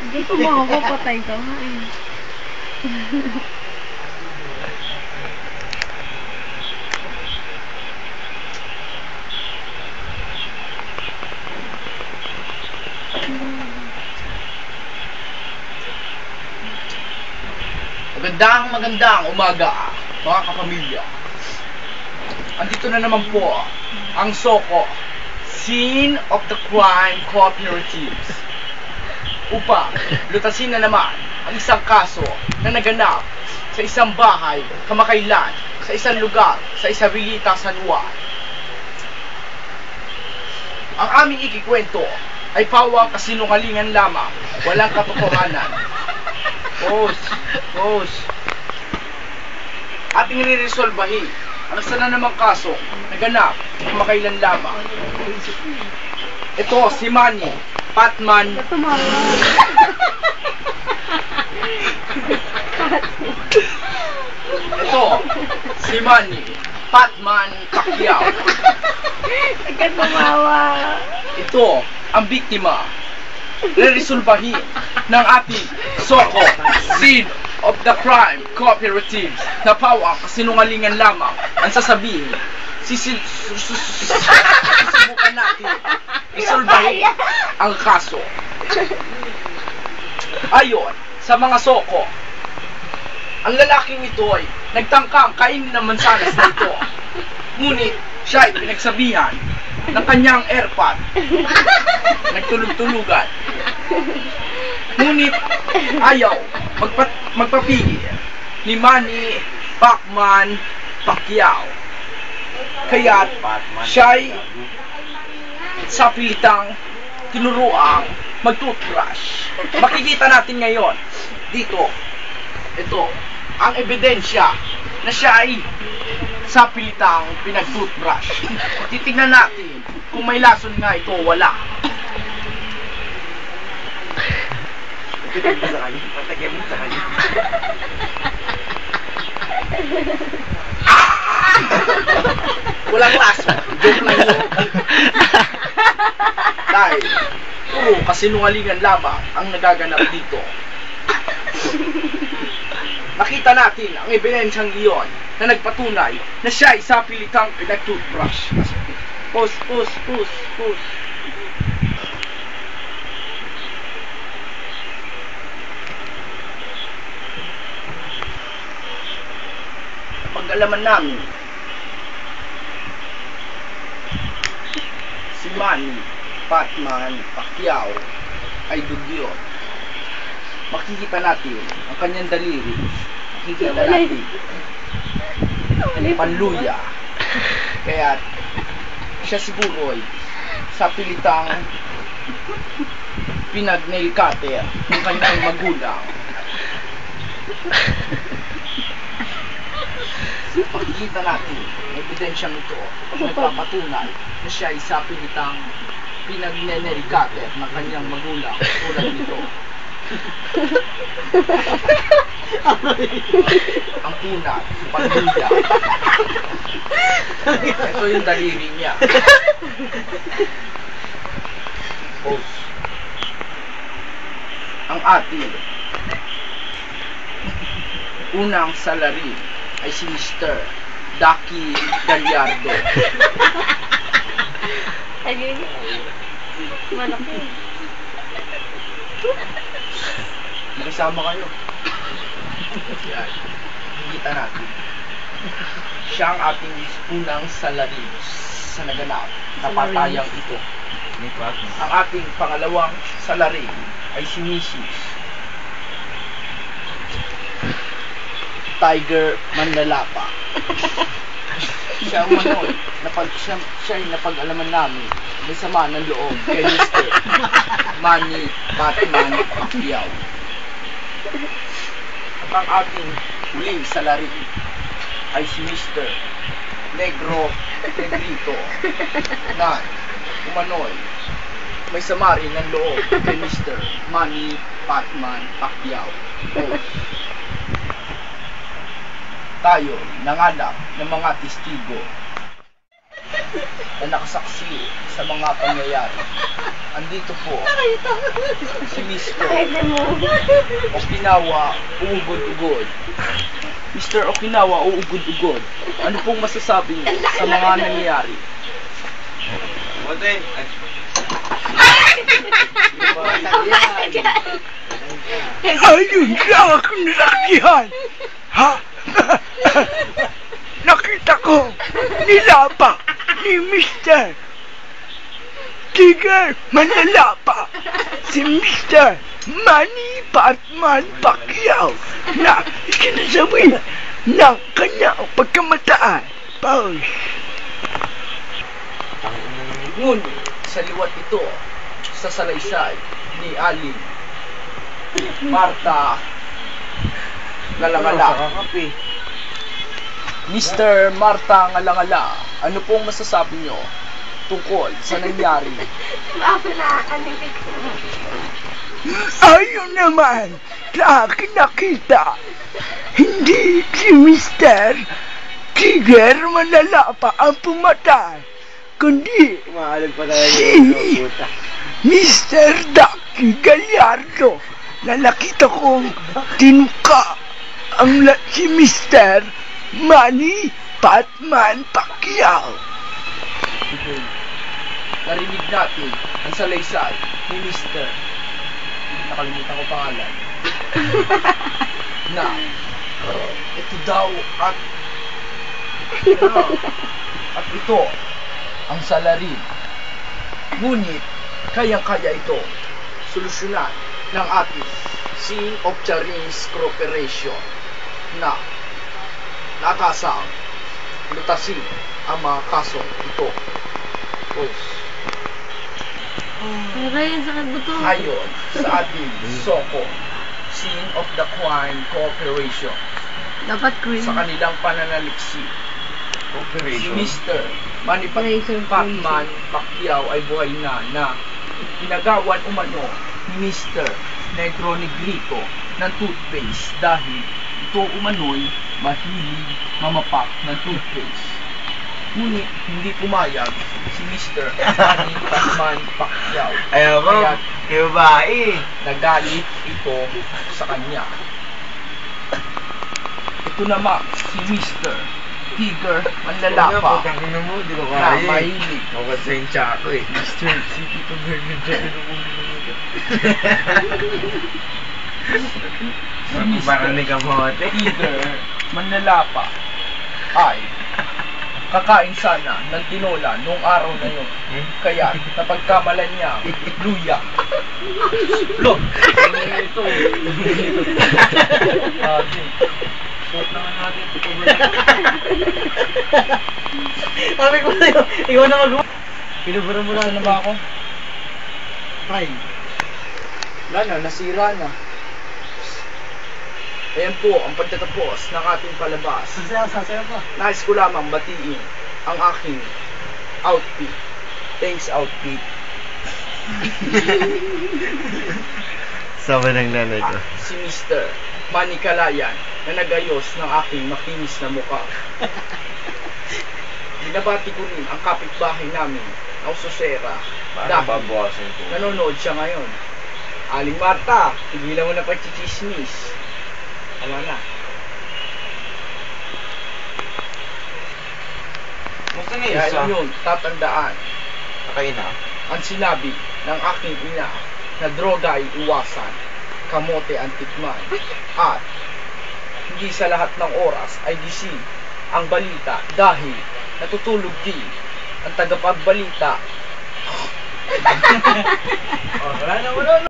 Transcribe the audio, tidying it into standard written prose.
Gusto mo ako, patay ka nga eh. Magandang umaga, mga kapamilya. Andito na naman po ang Soko, Scene of the Crime Cooperatives, upang lutasin na naman ang isang kaso na naganap sa isang bahay kamakailan, sa isang lugar, sa Isabelita, San Juan. Ang aming ikikwento ay pawang kasinungalingan lamang, walang katotohanan. Boss. Ating nire-resolbahin ang isa na namang kaso naganap kamakailan lamang. Ito si Manny Patman. Ito si Manny Patman Pacquiao. Agad tumawa. Ito ang biktima. Re-resolbahin ng ating Soko, Scene of the Crime Cooperatives, na pawang kasinungalingan lamang ang sasabihin. Susubukan natin isolbahin ang kaso. Ayon sa mga Soko, ang lalaking ito ay nagtangkang kainin ng mansanas na ito, ngunit siya ay pinagsabihan ng kanyang airpod. Nagtulog-tulugan. Ngunit ayaw magpapigil ni Manny Pacman Pacquiao. Kaya't siya'y sa pilitang tinuruang mag-toothbrush. Makikita natin ngayon dito, ito ang ebidensya na siya ay sa pilitang pinag-toothbrush. Titignan natin kung may lason nga ito o wala. Patagay mo sa kanya. Walang lason. Joke lang yun. Dahil puro kasinungalingan lamang ang nagaganap dito. Nakita natin ang ebidensyang iyon na nagpatunay na siya ay sa pilitang pinag-toothbrush. Pus. Pag-alaman namin, si Manny Patman Pacquiao ay dugyo. Makikita natin ang kanyang daliri. Makikita natin panluya. Kaya siya siguro ay sa pilitang pinag-nail cutter ng kanyang magulang. Makikita natin ang ebidensyang ito na nagpapatunay na siya ay sa pilitang pinag-nail cutter ng kanyang magulang tulad nito. Ang punat, pagduda. Ito yung daliri niya. Pose. Ang ating unang salary ay si Mr. Ducky Gallardo. Ayun. Malaki. Magkasama kayo. Yan. Kita natin. Siya ang ating unang salary sa naganap na patayang ito. Ang ating pangalawang salary ay si Mrs. Tiger Manlalapa. Siya ang manoy. Siya ay napag-alaman namin. May sama ng loob kay Mr. Manny Patman Pacquiao. At ang ating huling salary ay si Mr. Negro Negrito na umanoy may sama rin ng loob kay Mr. Manny Patman Pacquiao. Tayo nangalap ng mga testigo. na nakasaksi sa mga pangyayari. Andito po si Mr. Pwede mo. Okinawa uugod-ugod. Mr. Okinawa uugod-ugod. Ano pong masasabi niyo sa mga nangyayari? Bote. Ayun lang akong nalakihan. Ha? Nakita ko nilapa ni Mr. Tigger Manlalapa si Mr. Manny Batman Pacquiao na sinasabi ng kanyang pagkamataan. Pause. Ngunit sa liwat ito, sa salaysay ni Aling Marta Ngalangala. Mr. Marta Ngalangala, ano pong masasabi nyo tungkol sa nangyari? Ayun naman sa akin nakita, hindi si Mr. Tigger Manlalapa ang pumatay, kundi Umaalag pa tayo si yung puta. Mr. Ducky Gallardo na nakita kong tinuka si Mr. Manny Batman Pacquiao. Narinig natin ang salaysay ni Mr. Nakalimutan ko pangalan. Na ito daw at ito ang salarin. Ngunit kayang-kaya ito solusyonan ng ating Sin of Charis Corporation na natasang lutasin ang mga kasong ito. Aray, sakit ba to? Ayon sa ating SOCO, Sin of the Crime Corporation, Dapat cream. sa kanilang pananaliksik, si Operation. Mr. Manny Razor Batman Pacquiao ay buhay na pinagawan umano ni Mr. Negro Negrito ng toothpaste dahil ito umano'y mahilig mamapak ng toothpaste. Ngunit hindi pumayag si Mr. Manny Batman Pacquiao. Ayaw ko. Kaya Yung babae. nagalit ito sa kanya. Ito naman si Mr. Tigger Manlalapa Putang mo, di ko na kaya. mahilig Ako sa yung tsako eh. Mr. City to Bernard si Parang Mr. ni kamote. Tigger Manlalapa ay kakain sana ng tinola noong araw na yun. Kaya napagkamalan niya luya. Look! Ito. Suot naman natin ito. Sabi ko sa'yo, ikaw na mag- Pinubura mo Saan na ba ako? Ay. Wala na, nasira na. Ayan po ang pagtatapos ng ating palabas. Sasaya pa. Nais ko lamang batiin ang aking outfit. Thanks, outfit. Sama ng nanay ko. Si Mr. Manny Calayan na nagayos ng aking makinis na mukha. Binabati ko rin ang kapitbahay namin, ang Susera. Paano Dahil babawasan ko? nanonood siya ngayon. Aling Marta, tigilan mo na pagchichismis. Tama na. Basta na Kaya isa. yun, tatandaan Nakain na. ang sinabi ng aking ina na droga ay iwasan, kamote ang tikman, at hindi sa lahat ng oras ay gising ang balita dahil natutulog din ang tagapagbalita. Wala na.